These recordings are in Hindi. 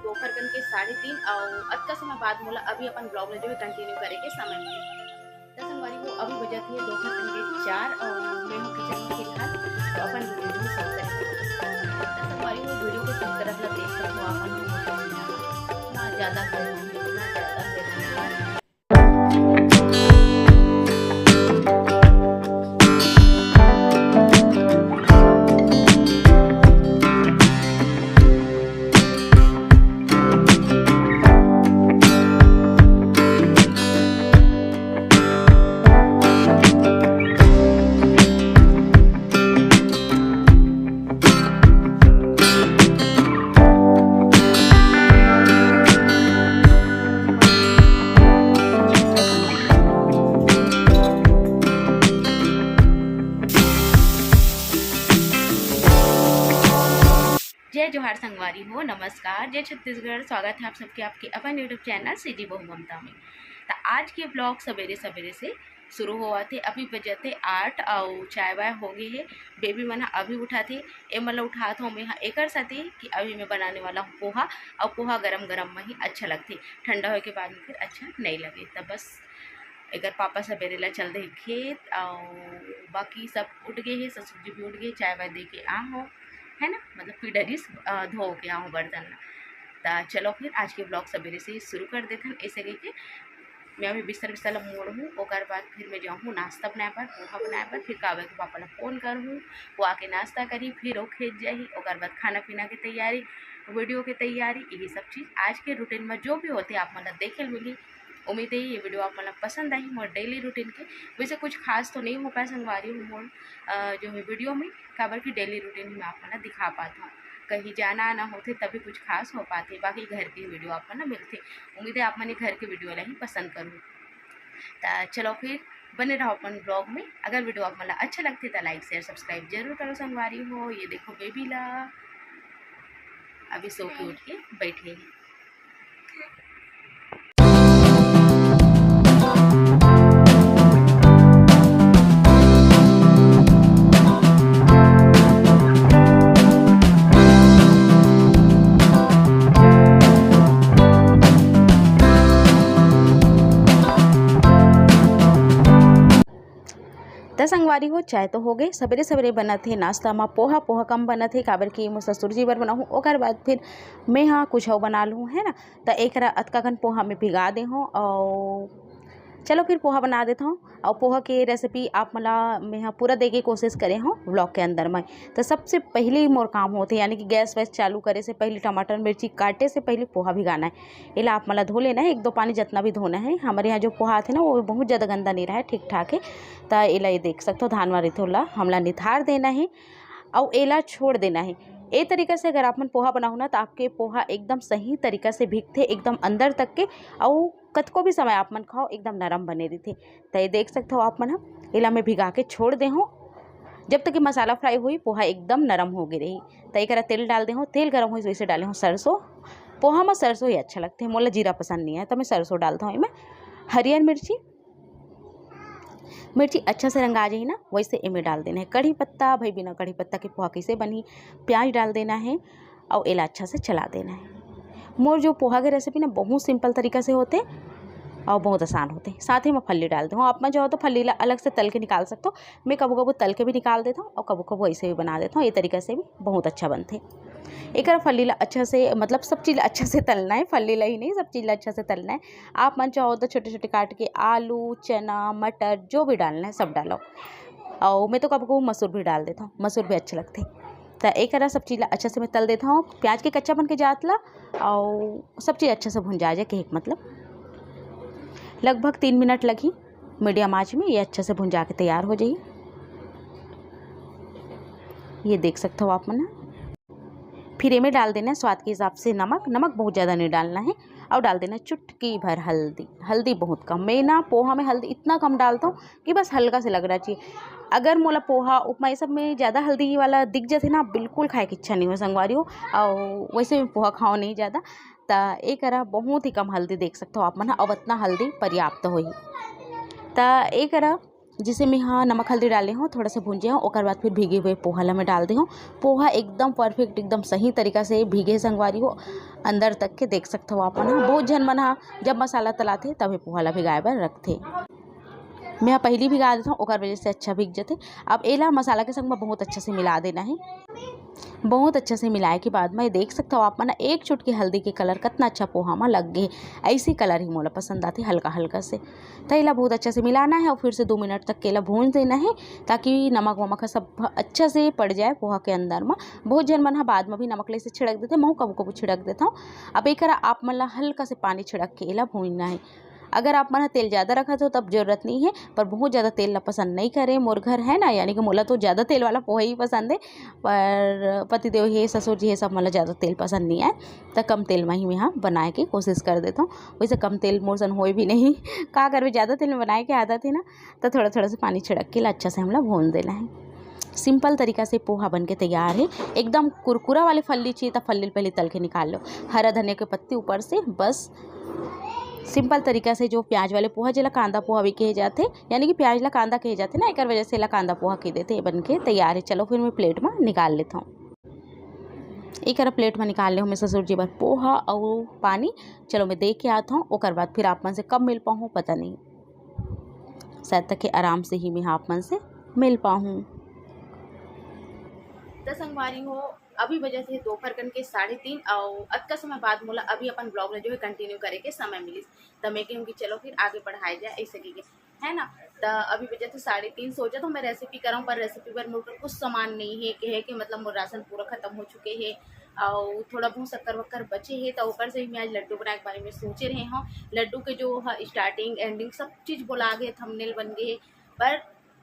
दोपहर कन के 3:30 और अतका समय बाद मोला अभी अपन ब्लॉग ला जो है कंटिन्यू करे के समय मिले। तो संगवारी को अभी बजत है दोपहर कन के 4 और मैं हूँ किचन में फिलहाल। तो अपन वीडियो जो शूट करेंगे। तो संगवारी को वीडियो को किस तरह से देख सकते हो अपन इतना ज़्यादा गर्मी इतना ज़्यादा गर्मी। जय जोहार संगवारी हो, नमस्कार, जय छत्तीसगढ़। स्वागत है आप सबके आपके अपन यूट्यूब चैनल सिटी बहु ममता में। तो आज के ब्लॉग सवेरे सवेरे से शुरू हुआ थे। अभी बजते 8 और चाय वाय हो गई है। बेबी मना अभी उठा थे ए मतलब उठा था मैं एक साथी कि अभी मैं बनाने वाला हूँ पोहा। और पोहा गरम गरम में ही अच्छा लगते, ठंडा होने के बाद में फिर अच्छा नहीं लगे। तब बस अगर पापा सवेरे ला चल दे खेत और बाकी सब उठ गए हैं, ससुर जी भी उठ गए, चाय वाय दे के आ हो है ना, मतलब फिर डरीस धो के आऊँ बर्तन। तो चलो फिर आज के ब्लॉग सवेरे से शुरू कर देते हैं। ऐसे कह के मैं अभी बिस्तर बिस्तर मोड़ हूँ, और बाद फिर मैं जाऊँ नाश्ता बनाए पर, पोहा बनाए पर, फिर कावे के पापा ला फ़ोन कर हूँ, वो आके नाश्ता करी, फिर वो खेत जाही, और बाद खाना पीना की तैयारी, वीडियो की तैयारी, यही सब चीज़ आज के रूटीन में जो भी होते आप मतलब देखे मिली। उम्मीद है ये वीडियो आप मतलब पसंद आई मोर डेली रूटीन के। वैसे कुछ खास तो नहीं हो पाया संगवारी हूँ मोर जो है वीडियो में, काबर की डेली रूटीन में आप मतलब दिखा पाता हूँ। कहीं जाना आना होते तभी कुछ खास हो पाते, बाकी घर की वीडियो आप मतलब मिलते। उम्मीद है आप मैंने घर के वीडियो ला ही पसंद करूँ। तो चलो फिर बने रहो अपन ब्लॉग में। अगर वीडियो आप मतलब अच्छा लगते तो लाइक शेयर सब्सक्राइब जरूर करो संगवारी हो। ये देखो बेबी ला अभी सो के उठ के बैठे हैं। दस संगवारी हो, चाय तो हो गए। सवेरे सवेरे बना थे नाश्ता में पोहा। पोहा कम बना थे काबर की मो ससुर जी बर बनाऊँ, और बाद फिर मैं हाँ कुछ और बना लूँ है ना। तो एक अतका घन पोहा में भिगा दे हूँ और चलो फिर पोहा बना देता हूँ। और पोहा की रेसिपी आप मला मैं हाँ पूरा देने की कोशिश करे हूँ ब्लॉग के अंदर में। तो सबसे पहले मोर काम होते यानी कि गैस वैस चालू करे से पहले टमाटर मिर्ची काटे से पहले पोहा भिगाना है। इला आप मला धो लेना है, 1-2 पानी जितना भी धोना है। हमारे यहाँ जो पोहा थे ना वो बहुत ज़्यादा गंदा नहीं रहा है, ठीक ठाक है। तो इला ये देख सकते हो धान वाली थोड़ा हमला निथार देना है और एला छोड़ देना है। ए तरीक़े से अगर आप मन पोहा बनाओ ना तो आपके पोहा एकदम सही तरीक़ा से भीगते एकदम अंदर तक के, और कतको भी समय आप मन खाओ एकदम नरम बने रहते। तो ये देख सकते हो आप मन इला में भिगा के छोड़ दे हूँ जब तक कि मसाला फ्राई हुई पोहा एकदम नरम हो गई रही। तो एक तेल डाल दे हूँ, तेल गर्म हुई वैसे डाले हूँ सरसों। पोहा में सरसों ही अच्छा लगते हैं, मोला जीरा पसंद नहीं है तो मैं सरसों डालता हूँ। इनमें हरियर मिर्ची अच्छा से रंगा जाए ना वैसे इमें डाल देना है। कढ़ी पत्ता, भाई बिना कढ़ी पत्ता के पोहा कैसे बनी। प्याज डाल देना है और इला अच्छा से चला देना है। मोर जो पोहा के रेसिपी ना बहुत सिंपल तरीक़ा से होते और बहुत आसान होते हैं। साथ ही मैं फल्ली डाल दूँ, आप में जो हो तो फल्ली अलग से तल के निकाल सकते हो। मैं कबू कबू तल के भी निकाल देता हूँ और कबू कबू ऐसे भी बना देता हूँ। ये तरीक़े से भी बहुत अच्छा बनते। एक फल्ली ला अच्छा से मतलब सब चीज़ अच्छा से तलना है, फल्ली ला ही नहीं सब चीज़ अच्छा से तलना है। आप मन चाहो तो छोटे छोटे काट के आलू चना मटर जो भी डालना है सब डालो। और मैं तो कभी कभी मसूर भी डाल देता हूँ, मसूर भी अच्छे लगते। तो एक सब चीज़ अच्छा से मैं तल देता हूँ। प्याज के कच्चा बन के जात ला और सब चीज़ अच्छा से भुन जाए कि मतलब लगभग 3 मिनट लगी मीडियम आंच में। ये अच्छे से भुन जा के तैयार हो जाइए। ये देख सकते हो आप मन। फिर इमें डाल देना है स्वाद के हिसाब से नमक, नमक बहुत ज़्यादा नहीं डालना है। और डाल देना चुटकी भर हल्दी, हल्दी बहुत कम। मैं ना पोहा में हल्दी इतना कम डालता हूँ कि बस हल्का से लगना चाहिए। अगर मोला पोहा उपमा ये सब में ज़्यादा हल्दी वाला दिख जाते ना बिल्कुल खाए की इच्छा नहीं हो संगवारी हो। और वैसे भी पोहा खाओ नहीं ज़्यादा। तो एक बहुत ही कम हल्दी देख सकते हो आप मन, और इतना हल्दी पर्याप्त हो ही। तो एक जिसे मैं हाँ नमक हल्दी डाले हूँ, थोड़ा सा भूंजे हूँ। ओकर बाद फिर भीगे हुए पोहा ला मैं डाल दे हूँ। पोहा एकदम परफेक्ट, एकदम सही तरीका से भीगे संगवारी हो, अंदर तक के देख सकते हो आप मन ह। बहुत झन मन ह जब मसाला तलाथे तब पोहा ला भिगाए बर रखथे। मैं यहाँ पहली भिगा देता हूँ, ओकर वजह से अच्छा भीग जाते। अब एला मसाला के संग में बहुत अच्छा से मिला देना है। बहुत अच्छा से मिलाए के बाद में देख सकते हो आप मन एक चुटकी हल्दी के कलर कितना अच्छा पोहा में लग गए। ऐसी कलर ही मोला पसंद आते, हल्का हल्का से। तो इला बहुत अच्छा से मिलाना है और फिर से 2 मिनट तक केला भून देना है, ताकि नमक वमक सब अच्छा से पड़ जाए पोहा के अंदर में। बहुत जन मन बाद में भी नमक ले से छिड़क देते, मैं कभी कभी छिड़क देता हूँ। अब एक आप मन ला हल्का से पानी छिड़क के एला भूनना है। अगर आप मन तेल ज़्यादा रखा तो तब जरूरत नहीं है, पर बहुत ज़्यादा तेल ला पसंद नहीं करे मोर घर है ना, यानी कि मोला तो ज़्यादा तेल वाला पोहा ही पसंद है। पर पतिदेव है, ससुर जी है, सब मतलब ज़्यादा तेल पसंद नहीं है, तो कम तेल में ही मैं यहाँ बनाए के कोशिश कर देता हूँ। वैसे कम तेल मोर सन हो भी नहीं का कर, ज़्यादा तेल में बनाए के आदत है ना, तो थोड़ा थोड़ा सा पानी छिड़क के अच्छा से हम लोग भून देना है। सिंपल तरीका से पोहा बन के तैयार है। एकदम कुरकुरा वाले फल्ली चाहिए तो फल्ली पहले तल के निकाल लो, हरा धनिया के पत्ती ऊपर से। बस सिंपल तरीका से जो प्याज वाले पोहा जेला कांदा पोहा भी कहे जाते, यानी कि प्याज ला कांदा कहे जाते ना, एक वजह से ला कांदा पोहा कह देते। बन के तैयार है। चलो फिर मैं प्लेट में निकाल लेता हूँ। एक प्लेट में निकाल ले हूँ मैं ससुर जी बर पोहा और पानी। चलो मैं देख के आता हूँ, ओकर बाद फिर आप मन से कब मिल पाऊँ पता नहीं, शायद तक के आराम से ही मैं आप मन से मिल पाऊँ। तो संगवारी हो अभी वजह से दोपहर कन के 3:30 और अतका समय बाद मोला अभी अपन ब्लॉग में जो है कंटिन्यू करे के समय मिली। तो मैं कहूँ कि चलो फिर आगे बढ़ाए जाए ऐसे के है ना। तो अभी वजह से 3:30 सोचा तो मैं रेसिपी कराऊँ, पर रेसिपी पर मोटर कुछ सामान नहीं है कि मतलब मोर राशन पूरा खत्म हो चुके हैं और थोड़ा बहुत शक्कर वक्कर बचे है। तो ऊपर से ही मैं आज लड्डू बनाए के बारे में सोचे रहे हूँ। लड्डू के जो स्टार्टिंग एंडिंग सब चीज़ बोला गए, थंबनेल बन गए, पर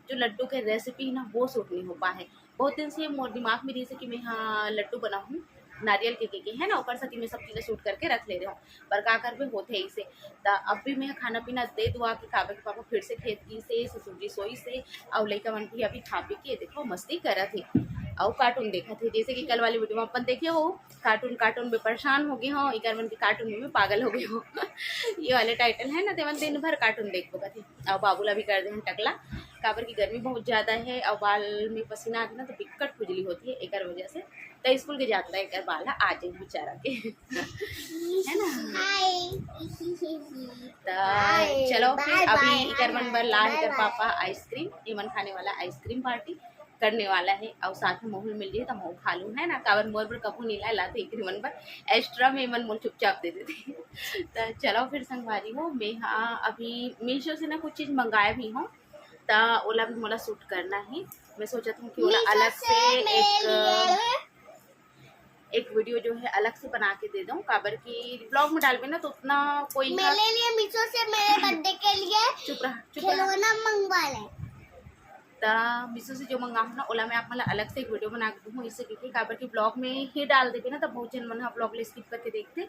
जो लड्डू के रेसिपी ना वो सूट नहीं हो पाए। बहुत दिन से मोर दिमाग में रही कि मैं हाँ लड्डू बनाऊँ नारियल के है ना, ऊपर से मैं सब चीज़ें शूट करके रख ले रहा हूँ, पर का कर भी होते ही से। तो अब भी मैं खाना पीना दे दुआ के काबे के पापा फिर से खेत की से ससुर जी सोई से और लड़का मन भी अभी खा पी के देखो मस्ती करा थी और कार्टून देखा थे। जैसे कि कल वाली वीडियो में अपन देखे हो, कार्टून में परेशान हो गए हो, एक मन के कार्टून में पागल हो गए हो ये वाले टाइटल है ना, तो मन दिन भर कार्टून देखो थे। और बाबूला भी कर दे टकला, काबर की गर्मी बहुत ज़्यादा है और बाल में पसीना आती ना तो दिक्कत खुजली होती है, एक वजह से तो स्कूल के जाता है एक बाल आ जाए बेचारा के है ना। तो चलो फिर अभी इकर मन बर ला इकर पापा आइसक्रीम, एमन खाने वाला आइसक्रीम पार्टी करने वाला है और साथ में मोहल मिल जाए तो मोह खा लूँ है ना। काबर मोर पर कपूर नीला लाते एक मन पर एक्स्ट्रा में मन मोल चुपचाप दे देते तो चलो फिर संगवारी हो मैं हाँ अभी मीशो से ना कुछ चीज़ मंगाए भी हूँ, तो ओला भी मोला शूट करना है। मैं सोचा था कि ओला अलग से एक वीडियो जो है अलग से बना के दे दूं, काबर की ब्लॉग में डालबे ना तो उतना कोई मेरे लिए मीशो से मेरे बर्थडे के लिए चुप रहा खिलौना मंगवा ले। तो मीशो से जो मंगाऊँ ना ओला मैं आप मतलब अलग से एक वीडियो बना के दूँ, इससे क्योंकि काबर की ब्लॉग में ही डाल देते ना तो बहुत जन मन ब्लॉग ले स्किप करके देखते,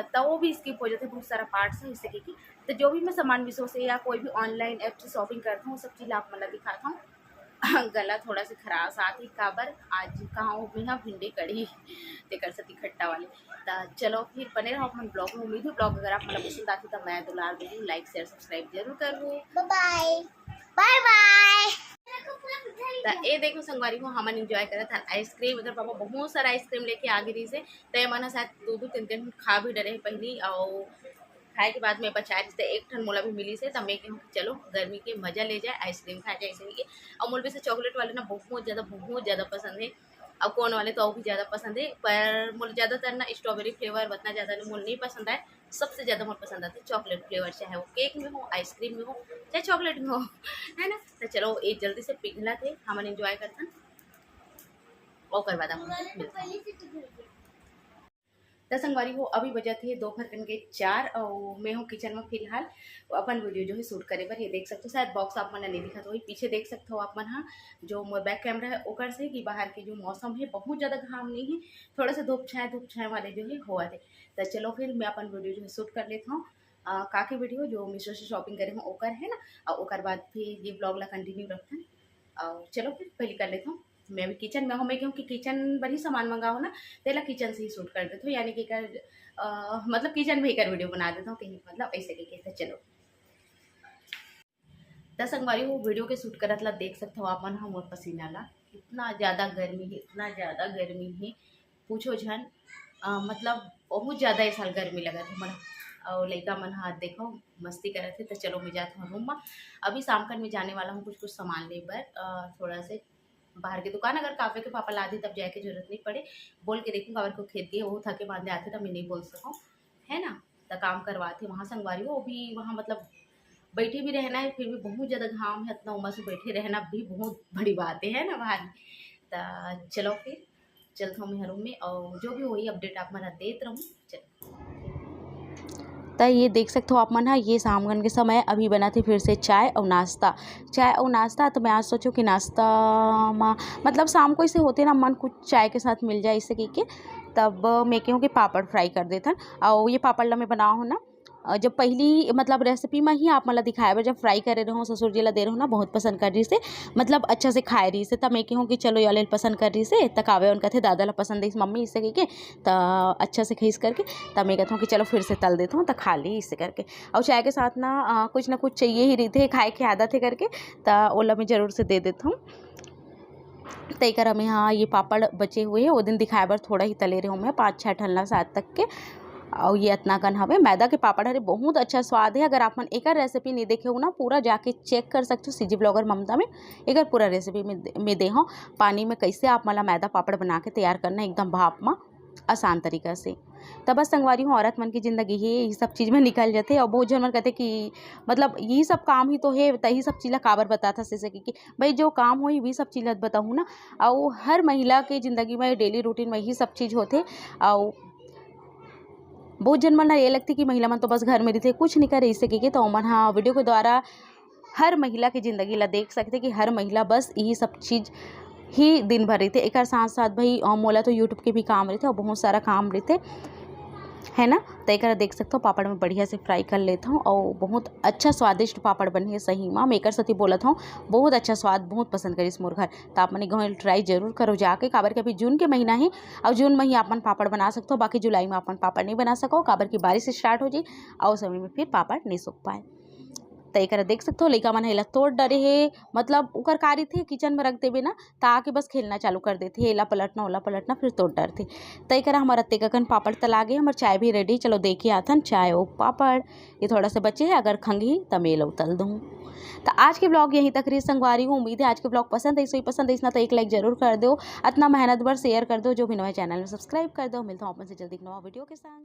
तो वो भी स्किप हो जाते बहुत सारा पार्ट्स है। इससे क्योंकि तो जो भी मैं सामान मीशो से या कोई भी ऑनलाइन ऐप से शॉपिंग करता हूँ सब चीज़ आप मतलब दिखाता हूँ। गला थोड़ा सा खराब साथ ही काबर आज कहाँ में ना भिंडी कड़ी तेकर सती खट्टा वाले। तो चलो फिर बने रहो अपने ब्लॉग में। उम्मीद है ब्लॉग अगर आप मतलब पसंद आती तो मैं दुलार दे दूँ, लाइक शेयर सब्सक्राइब जरूर करूँ। Bye bye bye. तो ये देखो संगवारी को हमन एंजॉय करा था आइसक्रीम, उधर पापा बहुत सारा आइसक्रीम लेके आ गई से, तो मन शायद 2-3 खा भी डरे पहली और खाए के बाद में बचा जैसे एक ठन मोला भी मिली से, तब मैं कहूँ चलो गर्मी के मजा ले जाए आइसक्रीम खा जाए ऐसे। और मोल भी से चॉकलेट वाले ना बहुत ज़्यादा पसंद है और कोन वाले तो और भी ज़्यादा पसंद है, पर मुझे ज़्यादातर ना स्ट्रॉबेरी फ्लेवर उतना ज़्यादा मुझे नहीं पसंद है। सबसे ज़्यादा मुझे पसंद आता है चॉकलेट फ्लेवर, चाहे वो केक में हो, आइसक्रीम में हो, चाहे चॉकलेट में हो, है ना। तो चलो ये जल्दी से पिघला थे हम एंजॉय करते हैं और करवा दा तो संगवारी हो अभी बजा थे दोपहर के 4 और मैं हूँ किचन में फिलहाल अपन वीडियो जो है शूट करे पर। ये देख सकते हो शायद बॉक्स आप मन नहीं दिखा तो वही पीछे देख सकते हो आप मन। हाँ जो बैक कैमरा है ओकर से कि बाहर के जो मौसम है बहुत ज़्यादा घाम नहीं है, थोड़ा सा धूप छाए वाले जो है हुआ थे। तो चलो फिर मैं अपन वीडियो जो है शूट कर लेता हूँ। काके वीडियो जो मीशो से शॉपिंग करे हूँ ओकर है ना, और ओकर बाद फिर ये ब्लॉग ला कंटिन्यू रखते हैं। और चलो फिर पहले कर लेता हूँ। मैं अभी किचन में हूँ, मैं क्योंकि किचन पर ही सामान मंगाओ ना तेला किचन से ही शूट कर देता हूँ, यानी कि मतलब किचन में ही कर वीडियो बना देता हूँ कहीं मतलब ऐसे करके। तो चलो त संगवारी वो वीडियो के शूट करत ला देख सकते हो आप मन हम पसीना ला इतना ज़्यादा गर्मी है पूछो झन। मतलब बहुत ज़्यादा इस साल गर्मी लगा थे मन। और लड़का मन हाथ देखो मस्ती करे थे। तो चलो मैं जाती हूँ रूम में। अभी शाम कर मैं जाने वाला हूँ कुछ सामान ले पर थोड़ा से बाहर की दुकान। अगर काफ़े के पापा ला दी तब जाए की जरूरत नहीं पड़े। बोल के देखूँगा अगर को खेत गए वो थके बांधे आते तो मैं नहीं बोल सकूँ है ना। तो काम करवाते वहाँ संगवारी वो भी वहाँ मतलब बैठे भी रहना है फिर भी बहुत ज़्यादा घाम है इतना उमस में बैठे रहना भी बहुत बड़ी बात है ना भाई। तो चलो फिर चलता हूँ मैं रूम में और जो भी वही अपडेट आप मना देते रहूँ। चलो तो ये देख सकते हो आप मन ये शामगन के समय अभी बना थी फिर से चाय और नाश्ता। तो मैं आज सोचूं कि नाश्ता में मतलब शाम को इसे होते ना मन कुछ चाय के साथ मिल जाए इससे के तब मैं कहूँ कि पापड़ फ्राई कर देता। और ये पापड़ ला मैं बनाओ हूँ ना जब पहली मतलब रेसिपी में ही आप मतलब दिखाए बार जब फ्राई करे रहो ससुर जी ला दे रहो ना बहुत पसंद कर रही से मतलब अच्छा से खाए रही से। तब मैं कहूँ कि चलो ये पसंद कर रही से तक आवे उनका थे दादा ला पसंद है मम्मी इससे के तो अच्छा से खींच करके तब मैं कहता हूँ कि चलो फिर से तल देता हूँ तो खा ली इससे करके। और चाय के साथ ना कुछ चाहिए ही रही थे खाए की आदत है करके तो ओला मैं ज़रूर से दे देता हूँ। तय कर हमें हाँ ये पापड़ बचे हुए हैं वो दिन दिखाए बार थोड़ा ही तले रहे हूँ मैं 5-6 ठल्ला 7 तक के। और ये इतना कन हवे मैदा के पापड़ हरे बहुत अच्छा स्वाद है। अगर आप मन एक रेसिपी नहीं देखे हो ना पूरा जाके चेक कर सकते हो सीजी ब्लॉगर ममता में एक पूरा रेसिपी में दे हो पानी में कैसे आप मला मैदा पापड़ बना के तैयार करना एकदम भाप में आसान तरीका से। तब बस संगवारी हूँ औरत मन की ज़िंदगी ही ये सब चीज़ में निकल जाते और बहुत जन मन कहते कि मतलब यही सब काम ही तो है तही सब चीज़ काबर बताता से कि भाई जो काम हो वही सब चीज़ बताऊँ ना। और हर महिला के ज़िंदगी में डेली रूटीन में यही सब चीज़ होते। और बहुत जन मन ये लगती कि महिला मन तो बस घर में रहते कुछ नहीं करे इससे के तो मन हाँ वीडियो के द्वारा हर महिला की ज़िंदगी ला देख सकते कि हर महिला बस यही सब चीज़ ही दिन भर रहते। एक साथ साथ भाई मोला तो यूट्यूब के भी काम रहते और बहुत सारा काम रहते है ना। तो एक देख सकते हो पापड़ में बढ़िया से फ्राई कर लेता हूँ और बहुत अच्छा स्वादिष्ट पापड़ बने है सही माँ मेकर सती बोला था बहुत अच्छा स्वाद बहुत पसंद करी इस मोर घर। तो आप मन गाँव ट्राई जरूर करो जाके काबर के अभी जून के महीना है और जून में ही आप पापड़ बना सकते हो बाकी जुलाई में आप पापड़ नहीं बना सको काबर की बारिश स्टार्ट हो जाए और उस समय में फिर पापड़ नहीं सूख पाए। तो एक देख सकते हो लड़का मन हेला तोड़ डरे है मतलब उकर कारी थे किचन में रख देवे ना ताकि बस खेलना चालू कर देते एला पलटना ओला पलटना फिर तोड़ डर थे। तो एक हमारा तेकन पापड़ तला गए हमारे चाय भी रेडी चलो देखिए आथन चाय और पापड़ ये थोड़ा सा बचे है अगर खंगी तो मैं उतल दूँ। तो आज के ब्लॉग यहीं तक रही संगवारी हूँ उम्मीद है आज के ब्लॉग पसंद है सही पसंद है इसना तो एक लाइक जरूर कर दो इतना मेहनत भर शेयर कर दो जो भी नए चैनल में सब्सक्राइब कर दो। मिलता हूँ अपन से जल्दी नवा वीडियो के साथ।